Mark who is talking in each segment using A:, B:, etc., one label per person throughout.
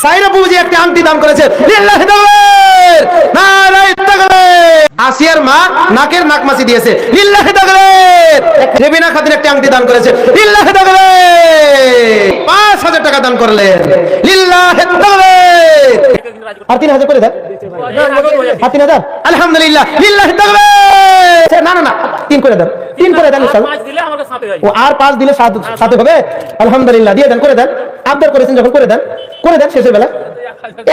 A: সাইরা বুঝি একটা আংটি দান করেছে, লিল্লাহি তাকবীর, নারায়ে তাকবীর। আসিয়ার মা নাকের নাকমাছি দিয়েছে, লিল্লাহি তাকবীর। রেবিনা খাতুন একটা আংটি দান করেছে, লিল্লাহি তাকবীর। 5000 টাকা দান করলেন, লিল্লাহি তাকবীর। আর 3000 করে দেন, আর 3000, আলহামদুলিল্লাহ, লিল্লাহি তাকবীর। না না না, 3 করে দেন, 3 করে দেন ইনশাআল্লাহ। ও আর 5 দিলে 7 হবে, আলহামদুলিল্লাহ, দিয়ে দেন, করে দেন। আবদার করেছেন যখন, করে দেন, করে দেন শেষের বেলা।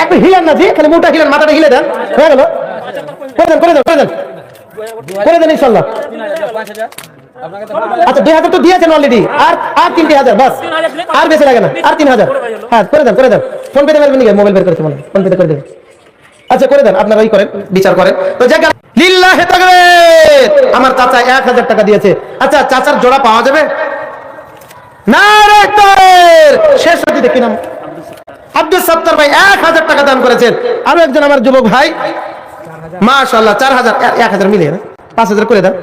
A: একটু হিলেন না জি, খালি মুখটা হিলেন, মাথাটা হিলে দেন, হয়ে গেল। করে দেন, করে দেন, করে দেন, করে দেন ইনশাআল্লাহ। আচ্ছা 2000 তো দিয়েছেন অলরেডি, আর 3000 বাস, আর বেশি লাগে না, আর 3000। হ্যাঁ করে দেন, করে দেন। ফোন পেতে পারবেন নাকি? মোবাইল বের করেছে মনে, ফোন পেতে করে দেন। আচ্ছা করে দেন, আপনারা ওই করেন, বিচার করেন। তো জায়গা লিল্লাহি তাকবীর। আমার চাচা 1000 টাকা দিয়েছে। আচ্ছা চাচার জোড়া পাওয়া যাবে? নারে তাকবীর। শেষ হতে দেখি নাম আব্দুল সত্তার ভাই 1000 টাকা দান করেছেন। আরো একজন আমার যুবক ভাই, মাশাআল্লাহ, 4000, 1000 মিলিয়ে না 5000 করে দেন,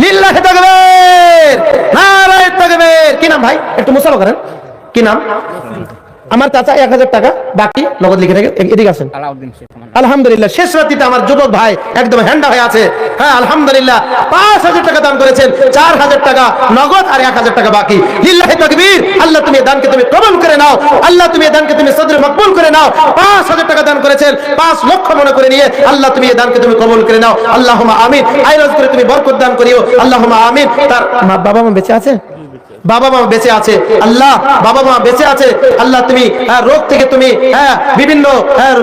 A: লিল্লাহি তাকবীর, নারে তাকবীর। কি নাম ভাই? একটু মুসাফা করেন, কি নাম? আমার চাচা 1000 টাকা বাকি নগদ লিখে রেখে এদিকে আসেন। আলহামদুলিল্লাহ, শেষ রাত্রিতে আমার যুবক ভাই একদম হ্যান্ডা হয়ে আছে। হ্যাঁ আলহামদুলিল্লাহ, 5000 টাকা দান করেছেন, 4000 টাকা নগদ আর 1000 টাকা বাকি, লিল্লাহি তাকবীর। আল্লাহ তুমি এই দানকে তুমি কবুল করে নাও, আল্লাহ তুমি এই দানকে তুমি সদরে মকবুল করে নাও। 5000 টাকা দান করেছেন, 5 লক্ষ মনে করে নিয়ে আল্লাহ তুমি এই দানকে তুমি কবুল করে নাও, আল্লাহুম্মা আমিন। আইরাজ করে তুমি বরকত দান করিও, আল্লাহুম্মা আমিন। তার বাবা মা বেঁচে আছে? বাবা মা বেঁচে আছে, আল্লাহ বাবা মা বেঁচে আছে, আল্লাহ তুমি রোগ থেকে তুমি বিভিন্ন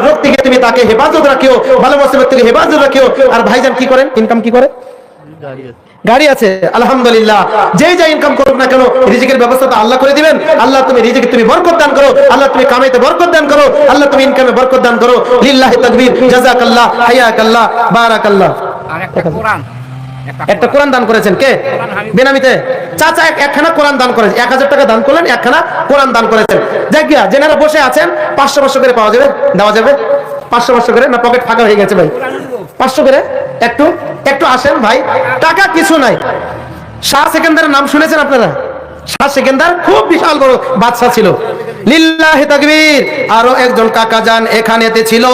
A: রোগ থেকে তুমি তাকে হেফাজত রাখিও, ভালো মুসিবত থেকে হেফাজত রাখিও। আর ভাইজান কি করেন, ইনকাম কি করে? গাড়ি আছে, আলহামদুলিল্লাহ। যেই যা ইনকাম করুক না কেন, রিজিকের ব্যবস্থা তো আল্লাহ করে দিবেন। আল্লাহ তুমি রিজিকে তুমি বরকত দান করো, আল্লাহ তুমি কামাইতে বরকত দান করো, আল্লাহ তুমি ইনকামে বরকত দান করো, লিল্লাহি তাকবীর, জাযাকাল্লাহ, হায়াকাল্লাহ, বারাকাল্লাহ। একটা কোরআন দান করেছেন কে? বেনামিতে চাচা একখানা কোরআন দান করেছেন, 1000 টাকা দান করলেন, একখানা কোরআন দান করেছেন। জায়গা যেনারা বসে আছেন 500 করে পাওয়া যাবে, দেওয়া যাবে 500 করে না? পকেট ফাঁকা হয়ে গেছে ভাই, 500 করে একটু একটু আসেন ভাই, টাকা কিছু নাই। শাহ সেকেন্দারের নাম শুনেছেন আপনারা? শাহ সেকেন্দার খুব বিশাল বড় বাদশা ছিল, লিল্লাহি তাকবীর। আরো একজন কাকা যান এখানেতে ছিল,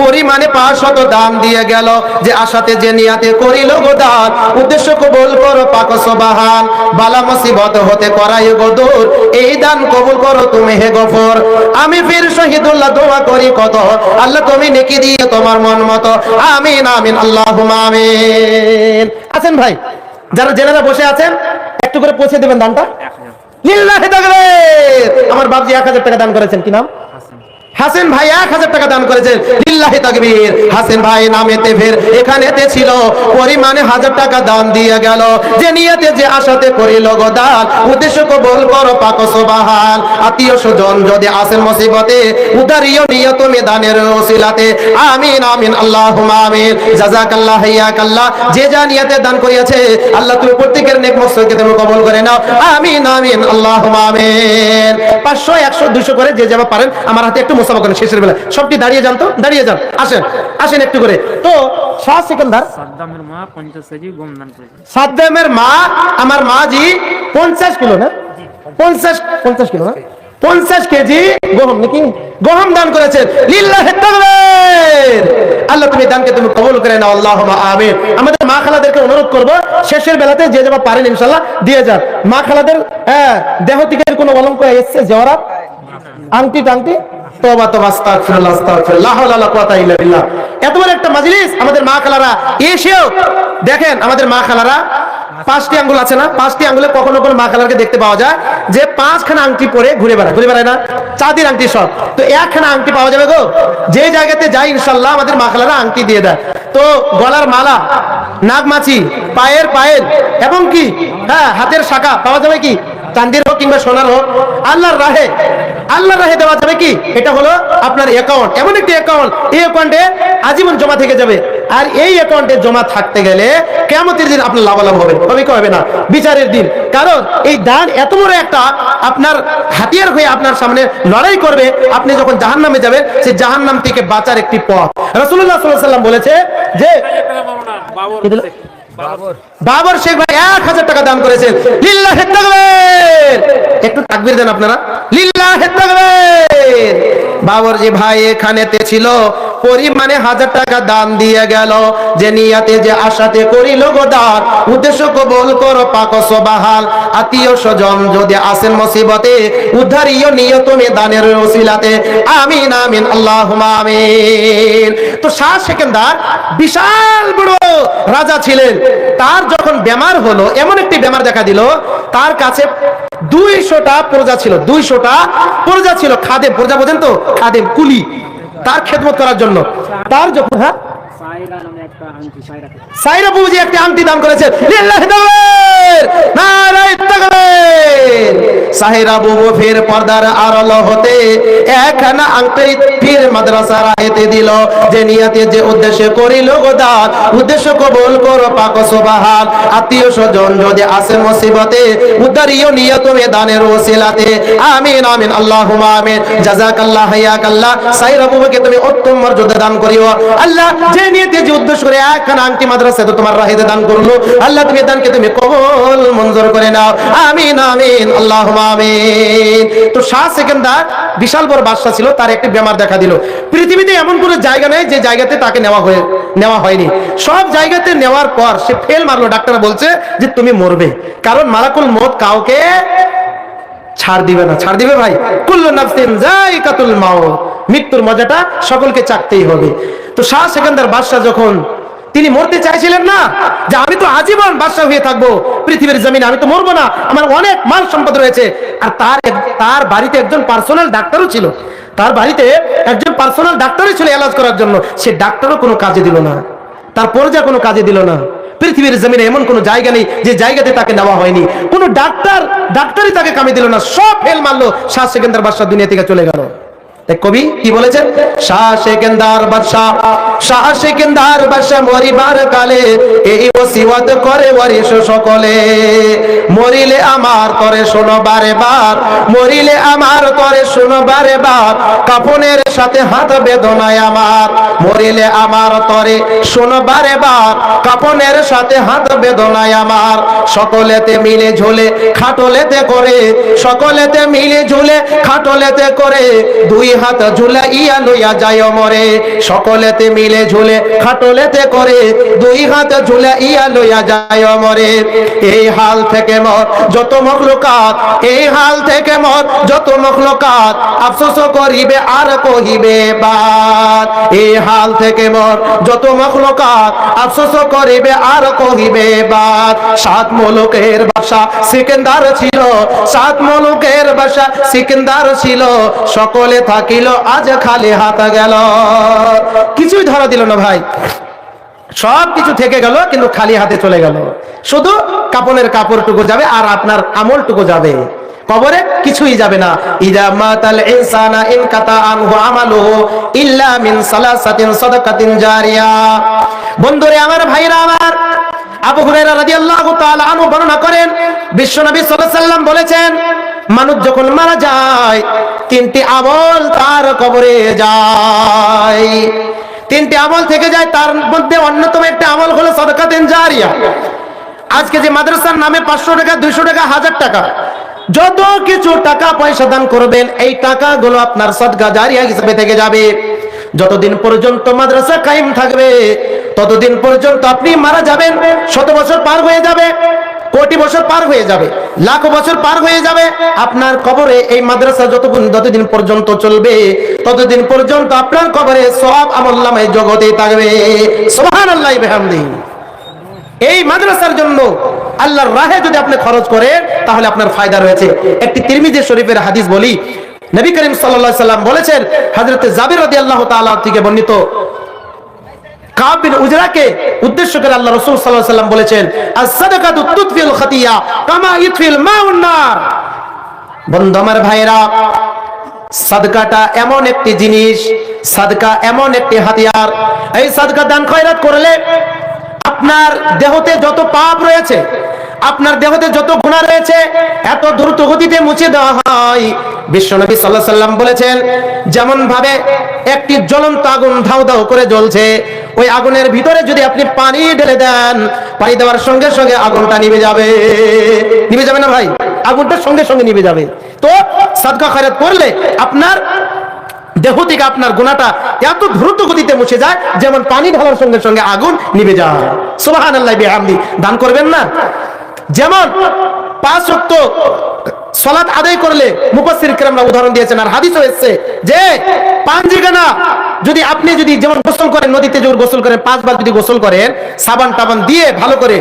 A: পরিমাণে 500 দাম দিয়ে গেল, যে আশাতে যে নিয়াতে করিল গো দান, উদ্দেশ্য কবুল করো পাক সুবহান, বালা মুসিবত হতে করাই গো দূর, এই দান কবুল করো তুমি হে গফর। আমি ফির শহীদুল্লাহ দোয়া করি কত, আল্লাহ তুমি নেকি দিয়ে তোমার মন মতো, আমিন আমিন, আল্লাহুম্মা আমিন। আছেন ভাই যারা জেনারা বসে আছেন, একটু করে পৌঁছে দেবেন দানটা, লিল্লাহি তাকবীর। আমার বাপজি 1000 টাকা দান করেছেন, কি নাম? হাসেন ভাই 1000 টাকা দান করেছেন, লিল্লাহি তাকবীর। হাসেন ভাই নামেতে ফের এখানেতে ছিল, পরিমাণে 1000 টাকা দান দিয়ে গেল, যে নিয়তে যে আশাতে করিল গো দান, উদ্দেশ্য কবুল করো পাক সুবহান। আত্মীয় স্বজন যদি আসেন মুসিবতে, উদারিও নিয়ত মে দানের ওসিলাতে, আমিন আমিন, আল্লাহুম্মা আমিন, জাযাকাল্লাহ, হায়াকাল্লাহ। যে যা নিয়তে দান করিয়াছে, আল্লাহ তুমি প্রত্যেকের নেক মকসদকে তুমি কবুল করে নাও, আমিন আমিন, আল্লাহুম্মা আমিন। 500 100 200 করে যে যাবা পারেন, আমার হাতে একটু মুসাফা করেন শেষের বেলা। সবটি দাঁড়িয়ে যান, তো দাঁড়িয়ে যান, আসেন আসেন একটু করে। তো শাহ সিকান্দার, সাদ্দামের মা 50 কেজি গম দান করেছে। সাদ্দামের মা, আমার মা জি 50 কিলো না, 50 কিলো না, 50 কেজি গম নাকি গম দান করেছেন, লিল্লাহি তাকবীর। আল্লাহ তুমি দানকে তুমি কবুল করে নাও, আল্লাহুম্মা আমিন। আমাদের মা খালাদেরকে অনুরোধ করব, শেষের বেলাতে যে যাবা পারেন ইনশাআল্লাহ দিয়ে যান। মা খালাদের দেহ থেকে কোনো অলঙ্ক এসেছে, জওরাত, আংটি টাংটি, তওবা তওবা, আস্তাগফিরুল্লাহ আস্তাগফিরুল্লাহ, লা হাওলা ওয়ালা কুওয়াতা ইল্লা বিল্লাহ। এত বড় একটা মাজলিস, আমাদের মা খালারা এসেও দেখেন, আমাদের মা খালারা 5টি আঙ্গুল আছে না, 5টি আঙ্গুলে কখনো কোনো মা খালারকে দেখতে পাওয়া যায় যে 5খানা আংটি পরে ঘুরে বেড়ায় না, চাঁদির আংটি সব। তো একখানা আংটি পাওয়া যাবে গো, যে জায়গাতে যাই ইনশাআল্লাহ আমাদের মা খালারা আংটি দিয়ে দেয়। তো গলার মালা, নাগমাছি, পায়ের পায়েল, এবং কি হাতের শাখা পাওয়া যাবে কি, চাঁদির হোক কিংবা সোনার হোক, আল্লাহর রাহে দেওয়া যাবে কি। এটা হলো আপনার অ্যাকাউন্ট, এমন একটি অ্যাকাউন্ট, এই অ্যাকাউন্টে আজীবন জমা থেকে যাবে। আর এই অ্যাকাউন্টে জমা থাকতে গেলে কিয়ামতের দিন আপনার লাভালাভ হবে, হবে না, বিচারের দিন। কারণ এই দান এত বড় একটা আপনার হাতিয়ার হয়ে আপনার সামনে লড়াই করবে। আপনি যখন জাহান্নামে যাবেন, সেই জাহান্নাম থেকে বাঁচার একটি পথ। রাসূলুল্লাহ সাল্লাল্লাহু আলাইহি ওয়াসাল্লাম বলেছে যে বাবর শেখ ভাই 1000 টাকা দান করেছেন, লিল্লাহি তাকবীর। একটু তাকবীর দেন আপনারা, লিল্লাহি তাকবীর, বাবর যে ভাই এখানেতে ছিল পরিমাণে 1000 টাকা দান দিয়ে গেল, যে নিয়াতে যে আশাতে করিল গো দান, উদ্দেশ্য কবুল করো পাক সুবহান। আত্মীয় স্বজন যদি আসেন মুসিবতে, উদ্ধারিও নিও তুমি দানের ওসিলাতে, আমিন আমিন আল্লাহুম্মা আমিন। তো শাহ সেকেন্দার বিশাল বড় রাজা ছিলেন। তার যখন বেমার হলো, এমন একটি বেমার দেখা দিল, তার কাছে 200টা প্রজা ছিল, 200টা প্রজা ছিল, খাদেম, প্রজা বোঝেন তো, খাদেম কুলি, তার খেদমত করার জন্য। তার যখন সাইরা বুঝি একটা আংটি দান করেছে, লিল্লাহি তাকবীর, নারায়ে তাকবীর। সাহেরা বুবু ফের পর্দার আড়াল হতে একখানা আংটি ফির মাদ্রাসা রাহেতে দিল, যে নিয়তে যে উদ্দেশ্যে করিল গো দান, উদ্দেশ্য কবুল করো পাক সুবহান। আত্মীয় স্বজন যদি আসে মুসিবতে, উদ্ধারিও নিও তুমি দানের ওসিলাতে, আমিন আমিন আল্লাহুম্মা আমিন। জাযাকাল্লাহ হায়াকাল্লাহ। সাহেরা বুবুকে তুমি উত্তম মর্যাদা দান করিও আল্লাহ। যে নিয়তে যে উদ্দেশ্য করে একখানা আংটি মাদ্রাসায় তো তোমার রাহেতে দান করলো, আল্লাহ তুমি দানকে তুমি কবুল মঞ্জুর করে নাও, আমিন আমিন আল্লাহুম্মা আমিন। তো শাহ সেকেন্দার বিশাল বড় বাদশা ছিল, তার একটি বেমার দেখা দিল। পৃথিবীতে এমন কোনো জায়গা নেই যে জায়গাতে তাকে নেওয়া হয়নি। সব জায়গাতে নেওয়ার পর সে ফেল মারলো। ডাক্তার বলছে যে তুমি মরবে, কারণ মালাকুল মউত কাউকে ছাড় দিবে না। ছাড় দিবে ভাই? কুল্লু নাফসিন যায়কাতুল মাউত, মৃত্যুর মজাটা সকলকে চাকতেই হবে। তো শাহ সেকেন্দার বাদশা যখন তিনি মরতে চাইছিলেন না, যে আমি তো আজীবন বাদশা হয়ে থাকবো পৃথিবীর জমিনে, আমি তো মরবো না, আমার অনেক মাল সম্পদ রয়েছে। আর তার বাড়িতে একজন পার্সোনাল ডাক্তারও ছিল, তার বাড়িতে একজন পার্সোনাল ডাক্তারই ছিল এলাজ করার জন্য। সে ডাক্তারও কোনো কাজে দিল না, তার প্রজা কোনো কাজে দিল না। পৃথিবীর জমিনে এমন কোনো জায়গা নেই যে জায়গাতে তাকে নেওয়া হয়নি। কোনো ডাক্তারই তাকে কামে দিল না, সব ফেল মারলো। শাহ সেকেন্দার বাদশা দুনিয়া থেকে চলে গেল। কবি কি বলেছেন? শাহ সেকেন্দার বাদশা মরিবার কালে এই ওসিয়ত করে ওয়ারিশ সকলে, মরিলে আমার তরে শোনো বারে বার, মরিলে আমার তরে শোনো বারে বার, কাফনের সাথে হাত বেদনায় আমার, মরিলে আমার তরে শোনো বারে বার, কাফনের সাথে হাত বেদনায় আমার, সকলেতে মিলে ঝুলে খাটলেতে করে, সকলেতে মিলে ঝুলে খাটলেতে করে, দুই হাত ঝুলাইয়া লইয়া যায় মরে, সকলেতে মিলে ঝুলে খাটলেতে করে, দুই হাত ঝুলাইয়া লইয়া যায় মরে। এই হাল থেকে মর যত মখলুকাত, এই হাল থেকে মর যত মখলুকাত, আফসোস করিবে আর কহিবে বাত। এই হাল থেকে মর যত মখলুকাত, আফসোস করিবে আর কহিবে বাত। 7 মুলুকের বাদশা সিকান্দার ছিল, 7 মুলুকের বাদশা সিকান্দার ছিল, সকলে থাকিল আজ খালি হাত গেল। কিছুই ধরা দিল না ভাই, সব কিছু থেকে গেল, কিন্তু খালি হাতে চলে গেল। শুধু কাপনের কাপড়টুকু যাবে আর আপনার আমলটুকু যাবে, কবরে কিছুই যাবে না। ইযা মাতাল ইনসানা ইনকাতা আনহু আমালুহু ইল্লা মিন সালাসাতিন সাদাকাতিন জারিয়া। বন্ধুরে আমার, ভাইরা আমার, আবু হুরায়রা রাদিয়াল্লাহু তাআলা আনহু বর্ণনা করেন, বিশ্বনবী সাল্লাল্লাহু আলাইহি ওয়াসাল্লাম বলেছেন, মানুষ যখন মারা যায় 3টি আমল তার কবরে যায়, 3টি আমল থেকে যায়। তার মধ্যে অন্যতম একটা আমল হলো সাদাকাতুন জারিয়া। আজকে যে মাদ্রাসার নামে 500 টাকা, 200 টাকা, 1000 টাকা, যত কিছু টাকা পয়সা দান করবেন, এই টাকাগুলো আপনার সাদকা জারিয়া হিসেবে থেকে যাবে। যতদিন পর্যন্ত মাদ্রাসা কায়েম থাকবে, ততদিন পর্যন্ত আপনি মারা যাবেন, 100 বছর পার হয়ে যাবে, কোটি বছর পার হয়ে যাবে, লাখ বছর পার হয়ে যাবে, আপনার কবরে এই মাদ্রাসা যতদিন পর্যন্ত চলবে, ততদিন পর্যন্ত আপনার কবরে সওয়াব আমলনামায় জগতেই থাকবে। সুবহানাল্লাহি বিহামদিহি। এই মাদ্রাসার জন্য আল্লাহর রাহে যদি আপনি খরচ করেন, তাহলে আপনার ফায়দা রয়েছে। একটি তিরমিজি শরীফের হাদিস বলি, নবী করিম সাল্লাল্লাহু আলাইহি সাল্লাম বলেছেন, হযরত জাবির রাদিয়াল্লাহু তাআলা থেকে বর্ণিত, কাব বিন উজরাকে উদ্দেশ্য করে আল্লাহ রাসূল সাল্লাল্লাহু আলাইহি সাল্লাম বলেছেন, আস-সাদাকাতু তুতফিল খাতিয়া কামা ইতফিল মাউন নার। বন্ধু আমার, ভাইরা, সাদকাটা এমন একটি জিনিস, সাদকা এমন একটি হাতিয়ার। এই সাদকা দান খয়রাত করলে আপনার দেহতে যত পাপ রয়েছে, আপনার দেহতে যত গুনাহ রয়েছে, এত দ্রুত গতিতে মুছে দেওয়া হয়। বিশ্বনবী সাল্লাল্লাহু আলাইহি সাল্লাম বলেছেন, যেমন ভাবে একটি জ্বলন্ত আগুন ধাউ ধাউ করে জ্বলছে, ওই আগুনের ভিতরে যদি আপনি পানি ঢেলে দেন, পানি দেওয়ার সঙ্গে সঙ্গে আগুনটা নিভে যাবে। নিভে যাবে না ভাই? আগুনটা সঙ্গে সঙ্গে নিভে যাবে। তো সাদকা খয়রাত করলে আপনার দেহ থেকে আপনার গুনাহটা এত দ্রুত গতিতে মুছে যায় যেমন পানি ঢালার সঙ্গে সঙ্গে আগুন নিভে যায়। সুবহানাল্লাহি বিহামদি। দান করবেন না? যেমন 5 ওয়াক্ত সালাত আদায় করলে মুফাসসির কিরামরা উদাহরণ দিয়েছেন, আর হাদিসও এসেছে যে পাঞ্জিগানা যদি আপনি যদি যেমন গোসল করেন, নদীতে যখন গোসল করেন 5 বার যদি গোসল করেন সাবান টাবান দিয়ে ভালো করে,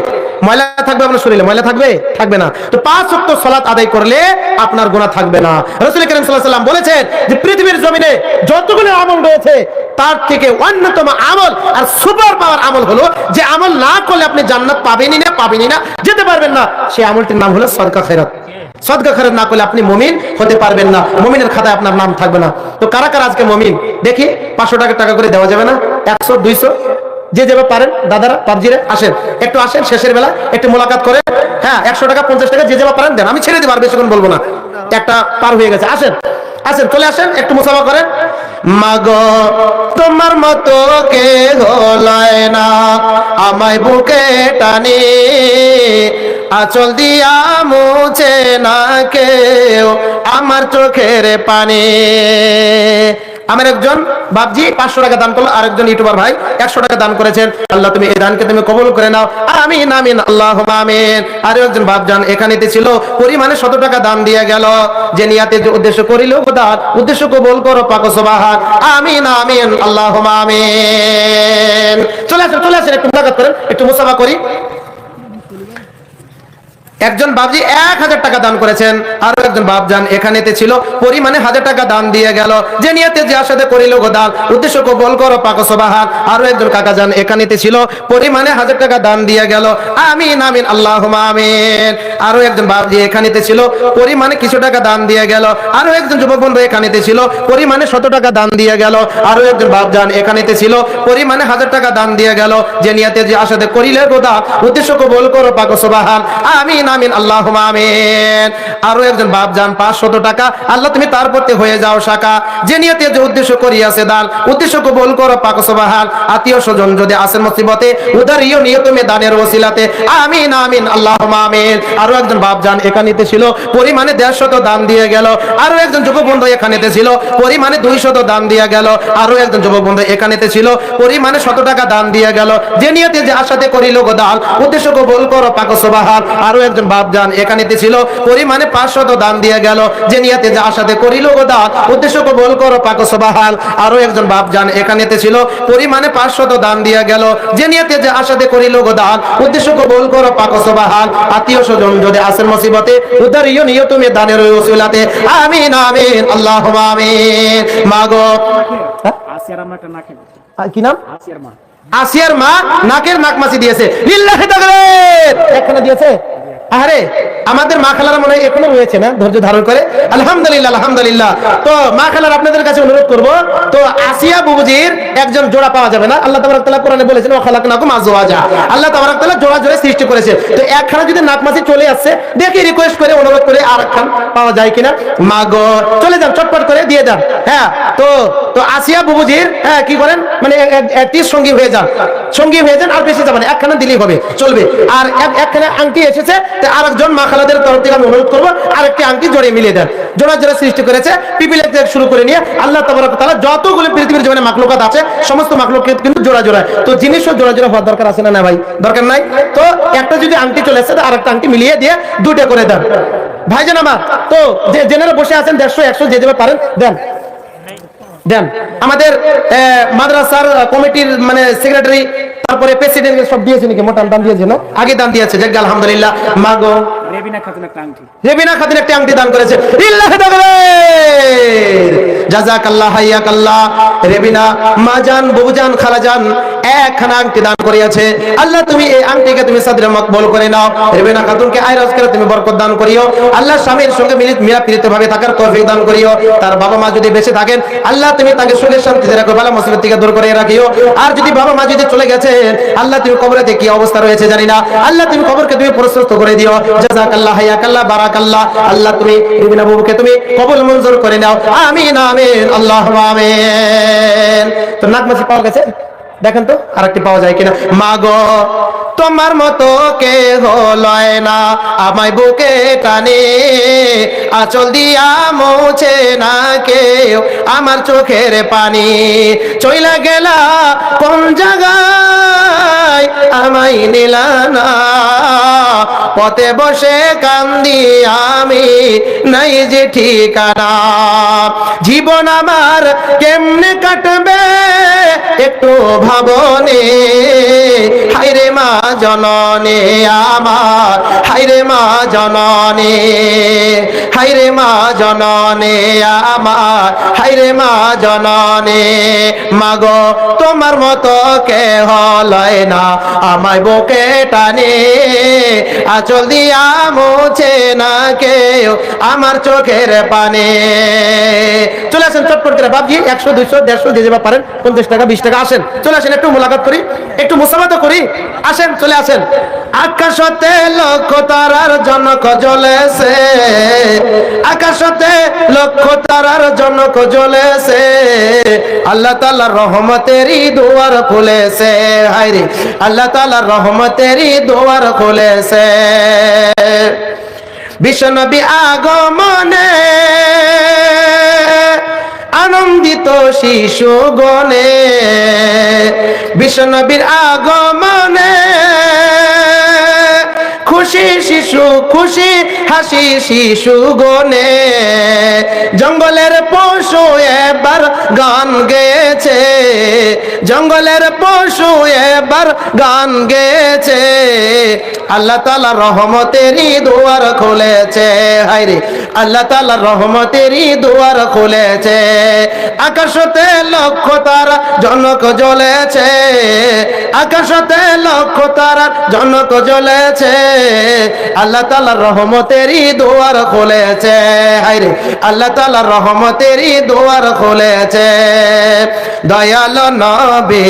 A: ময়লা থাকবে আপনার শরীরে? ময়লা থাকবে? থাকবে না। তো 5 ওয়াক্ত সালাত আদায় করলে আপনার গুনাহ থাকবে না। রাসূল কারীম সাল্লাল্লাহু আলাইহি ওয়াসাল্লাম বলেছেন যে পৃথিবীর জমিনে যতগুলো আমল রয়েছে তার থেকে অন্যতম আমল আর সুপার পাওয়ার আমল হলো যে আমল না করলে আপনি জান্নাত পাবেনই না, যেতে পারবেন না, সেই আমলটির নাম হলো সদকা খেরাত। সদকা খেরাত না করলে আপনি মুমিন হতে পারবেন না, মুমিনের খাতায় আপনার নাম থাকবে না। তো কারা কারা আজকে মুমিন দেখি? 500 টাকা করে দেওয়া যাবে না? 100 200 যে যেভাবে পারেন দাদারা পাবজিরে আসেন, একটু আসেন, শেষের বেলা একটু মোলাকাত করেন। হ্যাঁ, 100 টাকা 50 টাকা যে যেভাবে পারেন দেন, আমি ছেড়ে দেব, আর বেশিক্ষণ বলবো না, একটা পার হয়ে গেছে। আসেন আসেন, চলে আসেন, একটু মুসাফা করেন। মাগো তোমার মতো কে হলায় না, আমায় বুকে টানে, আঁচল দিয়া মুছে না কেউ আমার চোখের পানি। আমার একজন বাপজি 500 টাকা দান করলো, আরেকজন ইউটিউবার ভাই 100 টাকা দান করেছেন। আল্লাহ তুমি এই দানকে তুমি কবুল করে নাও, আমিন আমিন আল্লাহুম্মা আমিন। আর একজন বাপজান এখানেতে ছিল, পরিমাণে 100 টাকা দান দিয়ে গেল, যে নিয়াতে যে উদ্দেশ্য করিল খোদার উদ্দেশ্য কবুল করো পাক সুবহান, আমিন আমিন আল্লাহুম্মা আমিন। চলে আসেন একটু মোলাকাত করেন, একটু মুসাফা করি। একজন বাপজি 1000 টাকা দান করেছেন, আর একজন বাপজান এখানেতে ছিল, পরিমাণে 1000 টাকা দান দিয়ে গেল, যে নিয়তে যে আশাতে করিল গো দান উদ্দেশ্য কবুল করো পাক সুবহান। আর একজন কাকাজান এখানেতে ছিল, পরিমাণে 1000 টাকা দান দিয়ে গেল, আমিন আমিন আল্লাহুম্মা আমিন। আরো একজন বাপজি এখানেতে ছিল, পরিমাণে কিছু টাকা দান দিয়ে গেল। আরো একজন যুবক বন্ধু এখানেতে ছিল, পরিমাণে 100 টাকা দান দিয়ে গেল। আরো একজন বাপজান এখানেতে ছিল, পরিমাণে 1000 টাকা দান দিয়ে গেল, যে নিয়তে যে আশাতে করিল গো দান উদ্দেশ্য কবুল করো পাক সুবহান, আমিন আমিন আল্লাহুম্মা আমিন। আরো একজন বাপজান 500 টাকা, আল্লাহ তুমি তার প্রতি হয়ে যাও শাকা, যে নিয়তে যে উদ্দেশ্য করিয়াছে দান উদ্দেশ্য কবুল করো পাক সুবহান। আত্মীয় স্বজন যদি আসেন মুসিবতে উদারিও নিয়ত মে দানের ওসিলাতে, আমিন আমিন আল্লাহুম্মা আমিন। আরো একজন বাপজান এখানেতে ছিল, পরিমাণে 150 দান দিয়ে গেল। আরো একজন যুবক বন্ধু এখানেতে ছিল, পরিমাণে 200 দান দিয়ে গেল। আরো একজন যুবক বন্ধু এখানেতে ছিল, পরিমাণে 100 টাকা দান দিয়ে গেল, যে নিয়তে যে আশাতে করিল গো দান উদ্দেশ্য কবুল করো পাক সুবহান। আরো একজন বাপজান এখানেতে ছিল, পরিমাণে 500 দান দিয়ে গেল, যে নিয়তে যে আশাতে করিল গো দান উদ্দেশ্য কবুল করো পাক সুবহান। আরো একজন বাপজান এখানেতে ছিল, পরিমাণে 500 দান দিয়ে গেল, যে নিয়তে যে আশাতে করিল গো দান উদ্দেশ্য কবুল করো পাক সুবহান। আত্মীয় স্বজন যদি আসেন মুসিবতে উদারিও নিয়ত মে দানের ওসিলাতে, আমিন আমিন আল্লাহুম্মা আমিন। মাগো আসিয়ার মা একটা নাকে, কি নাম? আসিয়ার মা নাকের নাকমাসি দিয়েছে, লিল্লাহি তাকবীর, একখানা দিয়েছে। আরে আমাদের মা খালারা মনে হয় এখনো রয়েছে না, ধৈর্য ধারণ করে, আলহামদুলিল্লাহ আলহামদুলিল্লাহ। তো মা খালারা আপনাদের কাছে অনুরোধ করব, তো আসিয়া বুবুজির একজন জোড়া পাওয়া যাবে না? আল্লাহ তাবারক তাআলা কোরআনে বলেছেন ওয়া খালাকনাকুম আজওয়াজা, আল্লাহ তাবারক তাআলা জোড়া জোড়া সৃষ্টি করেছে। তো একখানা যদি নাকমাসি চলে আসছে, দেখি রিকোয়েস্ট করে অনুরোধ করে আরেকখান পাওয়া যায় কিনা। মা গো চলে যান, চটপট করে দিয়ে দেন। হ্যাঁ, তো আসিয়া বুবুজির হ্যাঁ কি করেন, মানে একটি সঙ্গী হয়ে যান, আর বেশি যাবেন, একখানা দিলেই হবে, চলবে। আর একখানা আংটি এসেছে, আরেকজন মা খালাদের তরফ থেকে আমি অনুরোধ করবো আরেকটি আংটি জড়িয়ে মিলিয়ে দেন। জোড়া জোড়া সৃষ্টি করেছে পিপিলের থেকে শুরু করে নিয়ে আল্লাহ তাবারক তাআলা যতগুলো পৃথিবীর জমিনে মাখলুকাত আছে সমস্ত মাখলুক কিন্তু জোড়া জোড়া। তো জিনিসও জোড়া জোড়া হওয়ার দরকার আছে না? না ভাই, দরকার নাই। তো একটা যদি আংটি চলে আসছে, আরেকটা আংটি মিলিয়ে দিয়ে দুটো করে দেন ভাইজান আমার। তো যে জেনারা বসে আছেন 150 100 যে যেভাবে পারেন দেন দেন। আমাদের মাদ্রাসার কমিটির মানে সেক্রেটারি, তারপরে প্রেসিডেন্ট সব দিয়েছে নাকি? মোটা দান দিয়েছে না? আগে দান দিয়েছে, যাক আলহামদুলিল্লাহ। মাগো রেবিনা খাতুন একটা আংটি দান করেছে, লিল্লাহি তাকবীর, জাযাকাল্লাহ হাইয়াকাল্লাহ। রেবিনা মাজান বুবুজান খালাজান একখানা আংটি দান করিয়াছে, আল্লাহ তুমি এই আংটিকে তুমি সাদরে মকবুল করে নাও। রেবিনা খাতুনকে আয় রোজগারে তুমি বরকত দান করিও, আল্লাহ স্বামীর সঙ্গে মিলাপ্রীত ভাবে থাকার তৌফিক দান করিও। তার বাবা মা যদি বেঁচে থাকেন আল্লাহ তুমি তাকে সুখে শান্তিতে রাখো, বালা মুসিবত থেকে দূর করে রাখিও। আর যদি বাবা মা যদি চলে গেছে আল্লাহ তুমি কবরেতে কি অবস্থা রয়েছে জানি না, আল্লাহ তুমি কবরকে তুমি প্রশস্ত করে দিও। জাযাকাল্লাহ হাইয়াকাল্লাহ বারাকাল্লাহ, আল্লাহ তুমি রেবিনা বাবুকে তুমি কবুল মঞ্জুর করে নাও, আমিন আমিন আল্লাহুম্মা আমিন। তো নাকমাসি পাওয়া গেছে, দেখেন তো আরেকটি পাওয়া যায় কিনা। মাগো তোমার মতো কে লয় না আমায় বুকে টানে, আঁচল দিয়া মুছে না কেউ আমার চোখের পানি। চইলা গেলা কোন জায়গায় আমায় নিলা না, পথে বসে কান্দি আমি নাই যে ঠিকানা। জীবন আমার কেমনে কাটবে একটু ভাবনে, হায়রে মা জননী আমার, হায়রে মা জননী, হায়রে মা জননী আমার, হায়রে মা জননী। মাগো তোমার মতো কে লয় না আমায় বুকে টানে, আঁচল দিয়া মুছে না কেউ আমার চোখের পানে। চলে আসেন চটপট করে বাবজি, 100 200 150 দিয়ে যাবা পারেন, 50 টাকা 20 টাকা। আসেন চলে আসেন, একটু মোলাকাত করি, একটু মুসাফাত করি। আসেন চলে আসেন। আকাশতে লক্ষ তারার জনক জ্বলেছে, আকাশতে লক্ষ তারার জনক জ্বলেছে, আল্লাহ তাআলার রহমতেরই দুয়ার খুলেছে। হায়রে আল্লাহ তাআলার রহমতেরই দুয়ার খুলেছে। বিশ্বনবী আগমনে আনন্দিত শিশুগণে, বিশ্বনবীর আগমনে খুশি শিশু, খুশি হাসি শিশু গনে। জঙ্গলের পশু এবার গান গেয়েছে, জঙ্গলের পশু এবার গান গেয়েছে, আল্লাহ তাআলা রহমতেরই দুয়ার খুলেছে। হায়রে আল্লাহ তাআলা রহমতেরই দুয়ার খুলেছে। আকাশতে লক্ষ তারা জনক জ্বলেছে, আকাশতে লক্ষ তারা জনক জ্বলেছে, আল্লাহ তাআলার রহমতেরই দুয়ার খুলেছে। হায়রে আল্লাহ তাআলার রহমতেরই দুয়ার খুলেছে। দয়াল নবী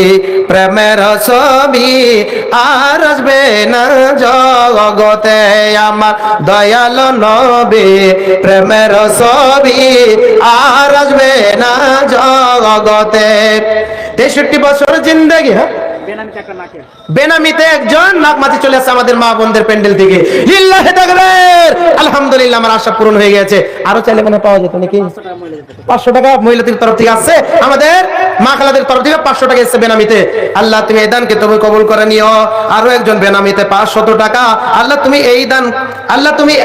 A: প্রেমের ছবি আর আসবে না জগতে আমার, দয়াল নবী প্রেমের ছবি আর আসবে না জগতে। 63 বছর জিন্দেগি, হ্যাঁ বেনামিতে একজন নাকমাতি চলে আসছে আমাদের মা বোনদের প্যান্ডেল থেকে। লিল্লাহি তাকবীর, আলহামদুলিল্লাহ, আমার আশা পূরণ হয়ে গেছে। আরো চাইলে মানে পাওয়া যেত নাকি? 500 টাকা মহিলাদের তরফ থেকে আসছে, আমাদের মা খালাদের তরফ থেকে 500 টাকা এসেছে বেনামিতে। আল্লাহ তুমি এই দানকে তুমি কবুল করে নিও। আরো একজন বেনামিতে 500 টাকা, আল্লাহ তুমি এই দান, আল্লাহ তুমি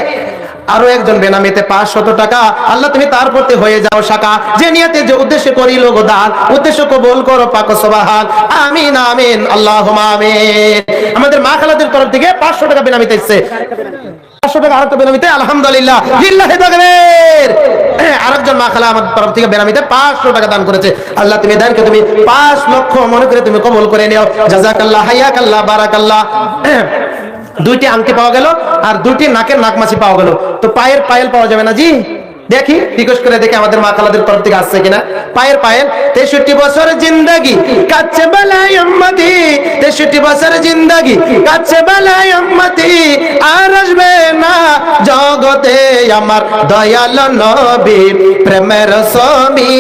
A: আরো একজন বেনামিতে 500 টাকা, আল্লাহ তুমি তার প্রতি হয়ে যাও শাখা। যে নিয়তে যে উদ্দেশ্যে করিল গো দান, উদ্দেশ্য কবুল করো পাক সুবহান। আমিন আমিন আল্লাহুম্মা আমিন। আমাদের মা খালাদের তরফ থেকে 500 টাকা বেনামিতে এসেছে। 500 টাকা আরেকটা বেনামিতে, আলহামদুলিল্লাহ, লিল্লাহি তাকবীর। আরেকজন মা খালা আমাদের তরফ থেকে বেনামিতে 500 টাকা দান করেছে। আল্লাহ তুমি দানকে তুমি 5 লক্ষ মনে করে তুমি কবুল করে নিও। জাযাকাল্লাহ, হায়াকাল্লাহ, বারাকাল্লাহ। 2টি আংটি পাওয়া গেল আর 2টি নাকের নাকমাছি পাওয়া গেল। তো পায়ের পায়েল পাওয়া যাবে না জি? দেখি রিকোয়েস্ট করে দেখি আমাদের মা খালাদের তরফ থেকে আসছে কিনা। পায়ের পায়েল 63 বছর জিন্দেগি কাছে বেলায় উম্মতি, 63 বছর জিন্দেগি কাছে বেলায় উম্মতি আর আসবে না জগতে আমার, দয়াল নবী প্রেমের ছবি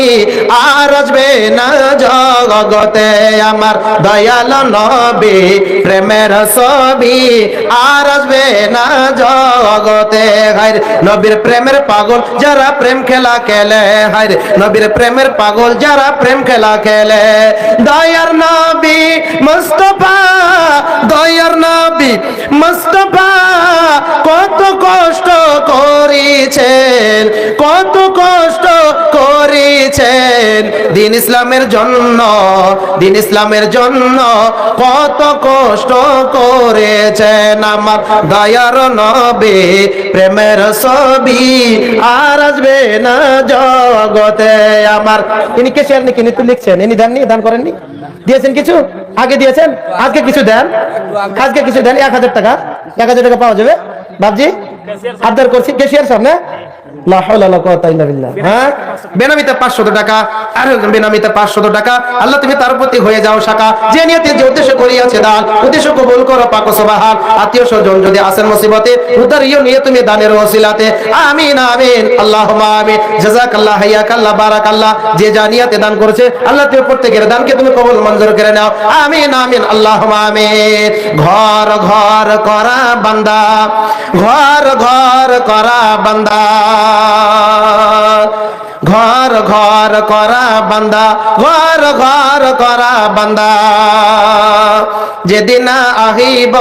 A: আর আসবে না জগতে আমার, দয়াল নবী প্রেমের ছবি আর আসবে না জগতে। হায়রে নবীর প্রেমের পাগল যারা প্রেম খেলা খেলে, হায়রে নবীর প্রেমের পাগল যারা প্রেম খেলা খেলে। দয়ার নবী মুস্তাফা, দয়ার নবী মুস্তাফা কত কষ্ট করেছেন, কত কষ্ট করেছেন দিন ইসলামের জন্য, দিন ইসলামের জন্য কত কষ্ট করেছেন আমার দয়ার নবী প্রেমের ছবি আর আসবে না জগতে আমার। ইনি কে শেয়ার নাকি নিতে লিখছেন? ইনি দেননি, দান করেননি? দিয়েছেন কিছু? আগে দিয়েছেন, আজকে কিছু দেন, আজকে কিছু দেন। 1000 টাকা, 1000 টাকা পাওয়া যাবে বাবজি। আবদার করছি কেশিয়ার সামনে, লা হাওলা ওয়ালা কুওয়াতা ইল্লা বিল্লাহ। হ্যাঁ, বেনামিতে 500 টাকা, আর বেনামিতে 500 টাকা। আল্লাহ তুমি তার প্রতি হয়ে যাও শাখা, যে নিয়তে যে উদ্দেশ্য করিয়াছে দান, উদ্দেশ্য কবুল করো পাক সুবহান। আত্মীয় স্বজন যদি আসেন মুসিবতে, উদ্ধার ইও নিয়ে তুমি দানের ওসিলাতে, আমিন আমিন আল্লাহুম্মা আমিন। জাযাকাল্লাহ, হাইয়াকাল্লাহ, বারাকাল্লাহ। যে জানিয়াতে দান করেছে আল্লাহ তুমি প্রত্যেকের দানকে তুমি কবুল মঞ্জুর করে নাও, আমিন আমিন আল্লাহুম্মা আমিন। ঘর ঘর করা বান্দা, ঘর ঘর করা বান্দা, ঘর ঘর করা বান্দা, ঘর ঘর করা বান্দা। যেদিন আহিব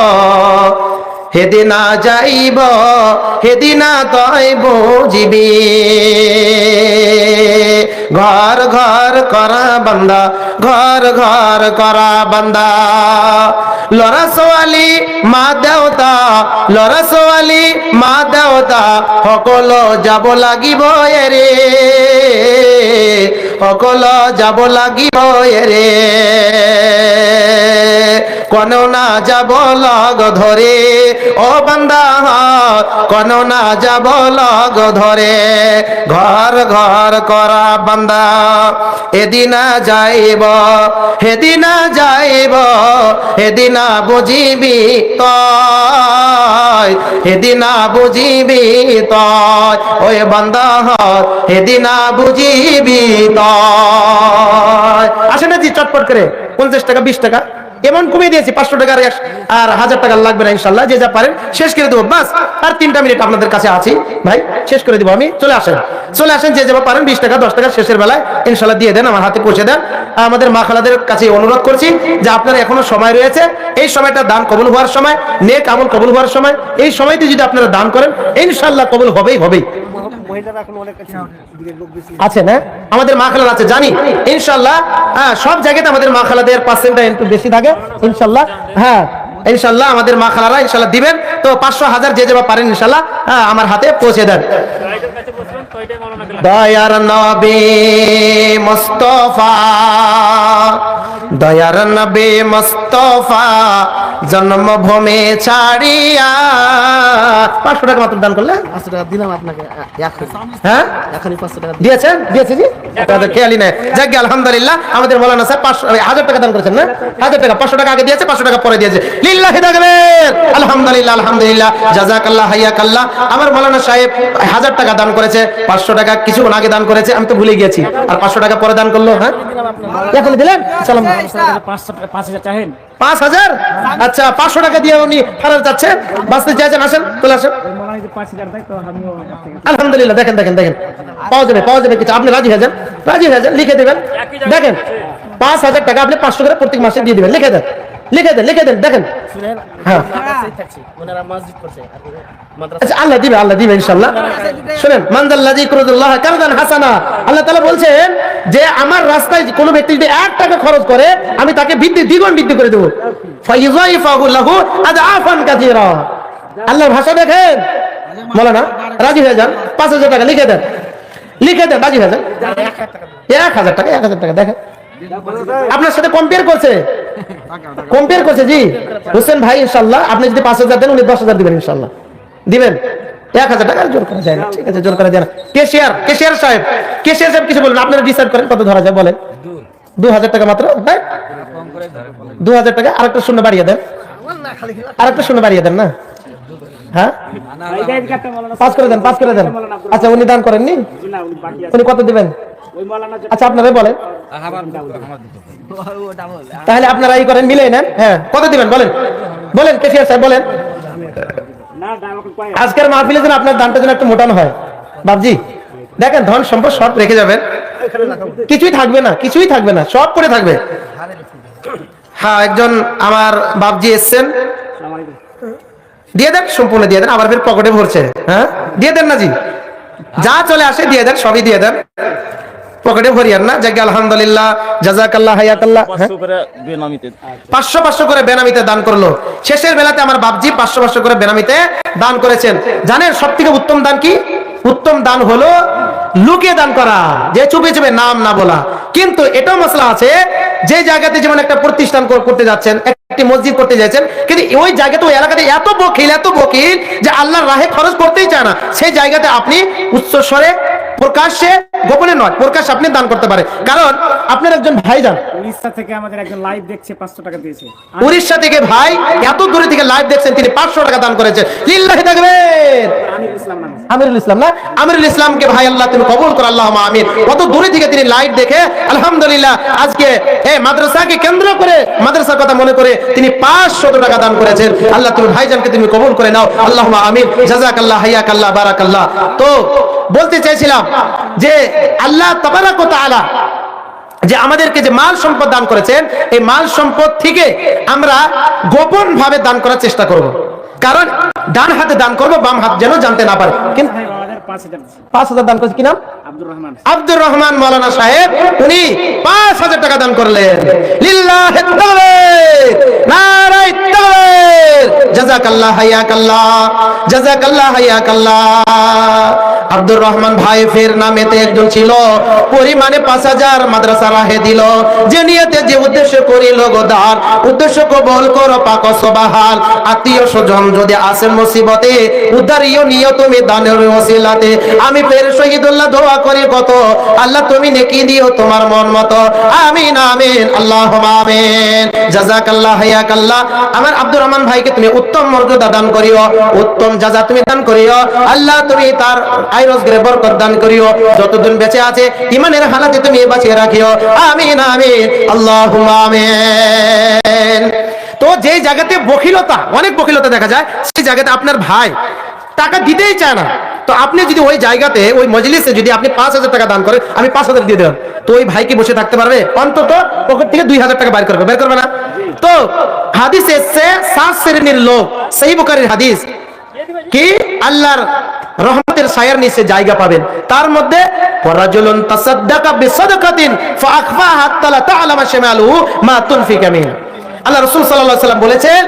A: হেদিনা যাইব, হেদিনা তয় বুঝিবি। ঘর ঘর করা বান্দা, ঘর ঘর করা বান্দা। লরা সোয়ালি মা দেওতা, লরা সোয়ালি মা দেওতা, সকল যাব লাগিব এরে, সকল যাব লাগিব এরে। কোন না যাব লগ ধরে, ও বান্দা কোন না যাব লগ ধরে। ঘর ঘর করা বান্দা, এদিনা যাইব হেদিনা যাইব, হেদিনা বুঝিবি তয়, হেদিনা বুঝিবি তয়। ওই বান্দা হেদিনা বুঝিবি তয়। আসে না জি চটপট করে 50 টাকা 20 টাকা এমন কমিয়ে দিয়েছি, 500 টাকা আর 1000 টাকা লাগবে না ইনশাল্লাহ। যে যা পারেন শেষ করে দেবো, বাস আর 3টা মিনিট আপনাদের কাছে আছি ভাই, শেষ করে দিব আমি। চলে আসেন, চলে আসেন, যে যা পারেন 20 টাকা 10 টাকা শেষের বেলায় ইনশাল্লাহ দিয়ে দেন, আমার হাতে পৌঁছে দেন। আমাদের মা খালাদের কাছে অনুরোধ করছি যে আপনারা এখনো সময় রয়েছে, এই সময়টা দান কবুল হওয়ার সময়, নেক আমল কবুল হওয়ার সময়। এই সময়তে যদি আপনারা দান করেন ইনশাল্লাহ কবুল হবেই হবেই। আছে না আমাদের মা খালার আছে জানি ইনশাল্লাহ। হ্যাঁ, সব জায়গাতে আমাদের মা খালাদের পার্সেন্টটা একটু বেশি থাকে ইনশাল্লাহ। হ্যাঁ ইনশাল্লাহ আমাদের মা খালারা ইনশাল্লাহ দিবেন। তো 500 1000 যে যেবা পারেন ইনশাল্লাহ আমার হাতে পৌঁছে দেন। দয়ার নবী মুস্তাফা, দয়ার নবী মুস্তাফা, জন্মভূমি ছাড়িয়া। 500 টাকা মাত্র দান করলে
B: 500 টাকা দিলাম আপনাকে।
A: হ্যাঁ
B: এখনই 500 টাকা
A: দিয়েছেন, দিয়েছি জি, আপনাদের খেয়ালই নাই। যাক গে আলহামদুলিল্লাহ, আমাদের মাওলানা সাহেব 1000 টাকা দান করেছেন না, 1000 টাকা, 500 টাকা আগে দিয়েছে, 500 টাকা পরে দিয়েছে। লিল্লাহি তাকবীর, আলহামদুলিল্লাহ আলহামদুলিল্লাহ, জাযাকাল্লাহ, হাইয়াকাল্লাহ। আমার মাওলানা সাহেব 1000 টাকা দান করেছে, 500 টাকা কিছুক্ষণ আগে দান করেছে, আমি তো ভুলে গিয়েছি, আর 500 টাকা পরে দান করলো। হ্যাঁ এখন দিলেন সালাম
B: 5000 চাহেন
A: 5000। আচ্ছা 500 টাকা দিয়ে উনি ফেরত যাচ্ছে, বাঁচতে চাইছেন, আসেন চলে আসেন। আলহামদুলিল্লাহ, দেখেন দেখেন দেখেন, পাওয়া যাবে পাওয়া যাবে কিছু। আপনি রাজি হয়ে যান, রাজি হয়ে যান, লিখে দেবেন। দেখেন 5000 টাকা আপনি 500 করে প্রত্যেক মাসে দিয়ে দিবেন, লিখে দেন, লিখে দেন, লিখে দেন। দেখেন হ্যাঁ আচ্ছা, আল্লাহ দিবে, আল্লাহ দিবে ইনশাআল্লাহ। শুনেন, মানজাল্লাযী ইয়াকরুদুল্লাহ কারদান হাসানা, আল্লাহ তাআলা বলছেন যে আমার রাস্তায় কোনো ব্যক্তি যদি 1 টাকা খরচ করে আমি তাকে দ্বিগুণ বৃদ্ধি করে দেব। ফায়ুযাইফাহু লাহু আদআফান কাসীরা। আল্লাহর ভাষা দেখেন। মাওলানা রাজি হয়ে যান, 5000 টাকা লিখে দেন, লিখে দেন, রাজি হয়ে যান। 1000 টাকা 1000 টাকা দেখেন আপনার সাথে কম্পেয়ার করছে, কম্পেয়ার করছে জি হোসেন ভাই। ইনশাআল্লাহ আপনি যদি 5000 দেন উনি 10000 দিবেন ইনশাআল্লাহ, দিবেন। 1000 টাকা জোর করা যায় না, ঠিক আছে জোর করা যায় না। কেশিয়ার, কেশিয়ার সাহেব, কেশিয়ার সাহেব কিছু বলুন, আপনারা ডিসাইড করেন কত ধরা যায় বলেন। 2000 টাকা মাত্র, তাই 2000 টাকা। আরেকটা শূন্য বাড়িয়ে দেন, আরেকটা শূন্য বাড়িয়ে দেন না। হ্যাঁ 5 করে দেন, 5 করে দেন। আচ্ছা উনি দান করেননি, উনি কত দিবেন? আচ্ছা আপনারাই বলেন, তাহলে আপনারা এই করেন, মিলে নেন। হ্যাঁ কত দিবেন বলেন, বলেন কেশিয়ার সাহেব বলেন। আজকের মাহফিলে যেন আপনার দানটা যেন একটু মোটানো হয় বাবজি। দেখেন ধন সম্পদ সব রেখে যাবেন, কিছুই থাকবে না, কিছুই থাকবে না, সব পড়ে থাকবে। হ্যাঁ একজন আমার বাবজি এসছেন, দিয়ে দেন, সম্পূর্ণ দিয়ে দেন, আবার ফের পকেটে ভরছে। হ্যাঁ দিয়ে দেন না জি, যা চলে আসে দিয়ে দেন, সবই দিয়ে দেন, পকেটে ভরিয়ার না। যাকে আলহামদুলিল্লাহ, জাযাকাল্লাহ, হায়াকাল্লাহ। 500 করে বেনামিতে দান করলো। শেষের বেলাতে আমার বাপজি 500 করে বেনামিতে দান করেছেন। জানেন সব থেকে উত্তম দান কি? উত্তম দান হলো লুকিয়ে দান করা, যে চুপে চুপে নাম না বলা। কিন্তু এটাও মশলা আছে, যে জায়গাতে যেমন একটা প্রতিষ্ঠান করতে যাচ্ছেন, একটি মসজিদ করতে যাচ্ছেন, কিন্তু ওই জায়গাতে ওই এলাকাতে এত বকিল যে আল্লাহর রাহে খরচ করতেই চায় না, সেই জায়গাতে আপনি উচ্চস্বরে প্রকাশ্যে, গোপনে নয়, প্রকাশ্যে আপনি দান করতে পারে। কারণ আপনার একজন ভাইজান
C: উড়িষ্যা থেকে আমাদের একজন লাইভ দেখছে, 500 টাকা দিয়েছে।
A: উড়িষ্যা থেকে ভাই এত দূরে থেকে লাইভ দেখছেন, তিনি 500 টাকা দান করেছেন। লিল্লাহি তাকবীর।
C: আমির ইসলাম নাম।
A: আমিরুল ইসলাম না, আমিরুল ইসলামকে ভাই আল্লাহ তুমি কবুল করো, আল্লাহুম্মা আমিন। কত দূরে থেকে তিনি লাইভ দেখে আলহামদুলিল্লাহ আজকে এই মাদ্রাসাকে কেন্দ্র করে, মাদ্রাসার কথা মনে করে তিনি 500 টাকা দান করেছেন। আল্লাহ তুমি ভাইজানকে তুমি কবুল করে নাও, আল্লাহুম্মা আমিন। জাযাকাল্লাহ, হাইয়াকাল্লাহ, বারাকাল্লাহ। তো বলতে চাইছিলাম যে আল্লাহ তাবারাক ওয়া তাআলা যে আমাদেরকে যে মাল সম্পদ দান করেছেন, এই মাল সম্পদ থেকে আমরা গোপন ভাবে দান করার চেষ্টা করব। কারণ ডান হাতে দান করব, বাম হাত যেন জানতে না পারে। কিন্তু
C: ভাই আমাদের 5000 দিয়েছে।
A: 5000 দান করেছে, কি নাম?
C: আব্দুর রহমান।
A: আব্দুর রহমান মাওলানা সাহেব, উনি 5000 টাকা দান করলেন। লিল্লাহি তাকবীর, নারায়ে তাকবীর। জাযাকাল্লাহ, হাইয়াকাল্লাহ, জাযাকাল্লাহ, হাইয়াকাল্লাহ। আব্দুর রহমান ভাই ফের নামেতে একজন ছিল, পরিমাণে 5000 মাদ্রাসা রাহে দিল। যে নিয়তে, যে উদ্দেশ্য করিল গোদার, উদ্দেশ্য কবুল করো পাক সুবহান। আত্মীয় স্বজন যদি আসেন মুসিবতে, উদ্ধারিও নিয়ত তুমি দানের ওসিলাতে। আমি ফের শহীদুল্লাহ দোয়া করি কত, আল্লাহ তুমি নেকি দিও তোমার মন মতো। আমিন আমিন, আল্লাহুম্মা আমিন। জাযাকাল্লাহ, হাইয়াকাল্লাহ। আমার আব্দুর রহমান ভাইকে তুমি উত্তম মর্যাদা দান করিও, উত্তম জাযা তুমি দান করিও। আল্লাহ তুমি তার আয় রোজগারে বরকত দান করিও। যতদিন বেঁচে আছে ঈমানের হালাতে তুমি বাঁচিয়ে রাখিও। আমিন আমিন, আল্লাহুম্মা আমিন। তো যে জায়গাতে বখিলতা, অনেক বখিলতা দেখা যায়, সেই জায়গাতে আপনার ভাই টাকা দিতেই চায় না, তো আপনি যদি ওই জায়গাতে, ওই মজলিসে যদি আপনি 5000 টাকা দান করেন, আমি 5000 দিয়ে দেবেন, তো ওই ভাইকে বসে থাকতে পারবে? অন্তত পকেট থেকে 2000 টাকা বের করবে না? তো হাদিস এসছে 7 শ্রেণীর লোক, সহিহ বুখারীর হাদিস, কি আল্লাহর রহমতের ছায়ার নিচে জায়গা পাবেন। তার মধ্যে ওয়ারাজুলুন তাসাদদাকা বিসাদাকাতিন ফাআখফাহা হাত্তা লা তা'লামা শিমালুহু মা তুনফিকু মিন। আল্লাহ রাসূল সাল্লাল্লাহু আলাইহি ওয়াসাল্লাম বলেছেন,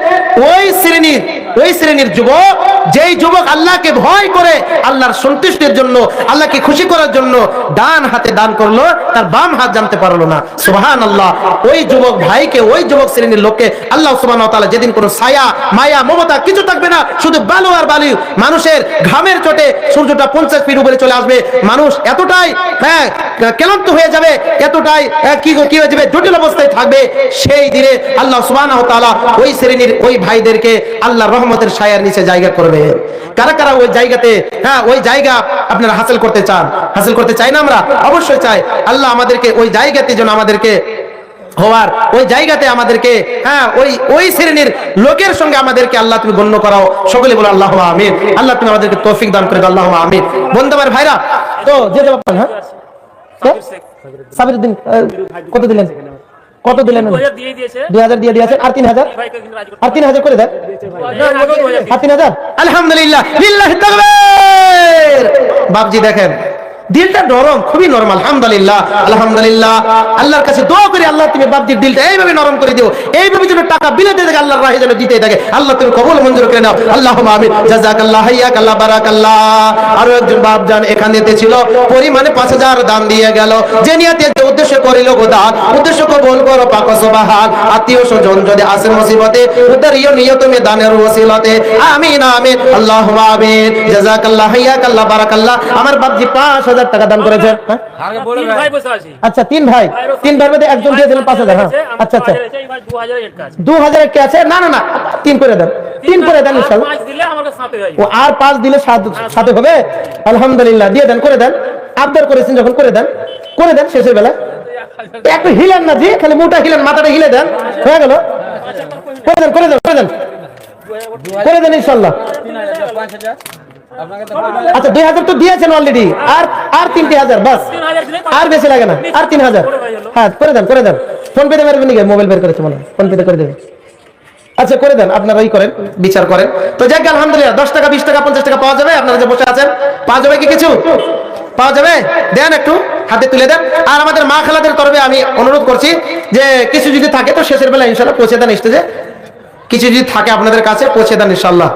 A: ওই শ্রেণীর যুবক, যেই যুবক আল্লাহকে ভয় করে, আল্লাহর সন্তুষ্টির জন্য, আল্লাহকে খুশি করার জন্য ডান হাতে দান করলো, তার বাম হাত জানতে পারলো না। সুবহানাল্লাহ। ওই যুবক ভাইকে, ওই যুবক শ্রেণীর লোককে আল্লাহ সুবহানাহু ওয়া তাআলা যেদিন কোনো ছায়া, মায়া, মমতা কিছু থাকবে না, শুধু বালু আর বালু, মানুষের ঘামের চোটে সূর্যটা 50 ফিট উপরে চলে আসবে, মানুষ এতটাই ক্লান্ত হয়ে যাবে, এতটাই কি হয়ে যাবে, জটিল অবস্থায় থাকবে। সেই দিনে আল্লাহ সুবহানাহু ওয়া তাআলা ওই শ্রেণীর ওই ভাইদেরকে আল্লাহর রহমতের ছায়ার নিচে জায়গা করবে। কারা কারা ওই জায়গাতে, ওই জায়গা আপনারা হাসিল করতে চান? হাসিল করতে চাই না আমরা? অবশ্যই চাই। আল্লাহ আমাদেরকে ওই জায়গাতে যেন আমাদেরকে হওয়ার, ওই জায়গাতে আমাদেরকে, ওই শ্রেণীর লোকের সঙ্গে আমাদেরকে আল্লাহ তুমি গণ্য করাও। সকলে বলো আল্লাহুম্মা আমিন। আল্লাহ তুমি আমাদেরকে তৌফিক দান করে দাও, আল্লাহুম্মা আমিন। বন্ধু আমার ভাইরা, তো যে জবাব পান, সাবিরউদ্দিন কত দিলেন? কত দিলেন? 2000 দিয়ে দিয়েছে। আর 3000, আর 3000 করে দেন। আর 3000, আলহামদুলিল্লাহ, লিল্লাহি তাকবীর। বাপজি দেখেন, দিলটা নরম, খুবই নরম। আলহামদুলিল্লাহ, আলহামদুলিল্লাহ। আল্লাহর কাছে দোয়া করি, আল্লাহ তুমি বাপজির দিলটা এইভাবে নরম করে দিও, এইভাবে যেন টাকা বিলাতে থাকে, আল্লাহর রাহে যেন দিতে থাকে। আল্লাহ তুমি কবুল মঞ্জুর করে নাও, আল্লাহুম্মা আমিন। জাযাকাল্লাহ, হাইয়াকাল্লাহ, বারাকাল্লাহ। আরো একজন বাপজান এখানেতে ছিল, পরিমাণে 5000 দান দিয়ে গেল। যে নিয়তে, যে উদ্দেশ্য করিল গোদান, উদ্দেশ্য কবুল করো পাক সুবহান। আত্মীয় স্বজন যদি আসেন মুসিবতে, উদ্ধারিও নিয়ত মে দানের ওসিলাতে। আমিন আমিন, আল্লাহুম্মা আমিন। জাযাকাল্লাহ, হাইয়াকাল্লাহ, বারাকাল্লাহ। আমার বাপজি 5000 টাকা দান করেছেন। আচ্ছা, 3 ভাই, 3 ভাইয়ের মধ্যে একজন দিয়ে দিলেন 5000। আচ্ছা আচ্ছা, 2000 কে আছে? না না না, 3 করে দেন, 3 করে দেন ইনশাআল্লাহ। ও আর 5 দিলে 7 হবে। আলহামদুলিল্লাহ, দিয়ে দেন, করে দেন। আবদার করেছেন যখন, করে দেন, করে দেন। শেষের বেলা একটু হিলেন না, জি, খালি মুখটা হিলেন, মাথাটা হিলে দেন, হয়ে গেল। করে দেন, করে দেন, করে দেন, করে দেন ইনশাআল্লাহ। আচ্ছা, 2000 তো দিয়েছেন অলরেডি, আর 3000 বাস, আর বেশি লাগে না, আর 3000। হ্যাঁ, করে দেন, করে দেন। ফোন পে দেবেন নাকি? মোবাইল বের করেছে মনে হয়, ফোন পে করে দেবেন। আচ্ছা, করে দেন, আপনারা ওই করেন, বিচার করেন। তো যাক, আলহামদুলিল্লাহ, 10 টাকা, 20 টাকা, 50 টাকা পাওয়া যাবে। আপনারা যে বসে আছেন, পাওয়া যাবে কি কিছু? পাওয়া যাবে? দেন, একটু হাতে তুলে দেন। আর আমাদের মা খালাদের তরফে আমি অনুরোধ করছি যে কিছু যদি থাকে তো শেষের বেলা ইনশাআল্লাহ পৌঁছে দেন স্টেজে। কিছু যদি থাকে আপনাদের কাছে, পৌঁছে দেন ইনশাআল্লাহ।